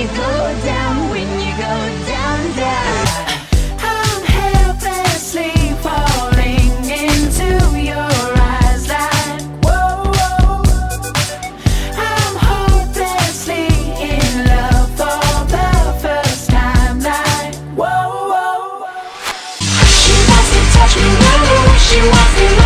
you go down, when you go down, down. I'm helplessly falling into your eyes like whoa, whoa. I'm hopelessly in love for the first time like whoa, whoa. She wants to touch me, no, she wants to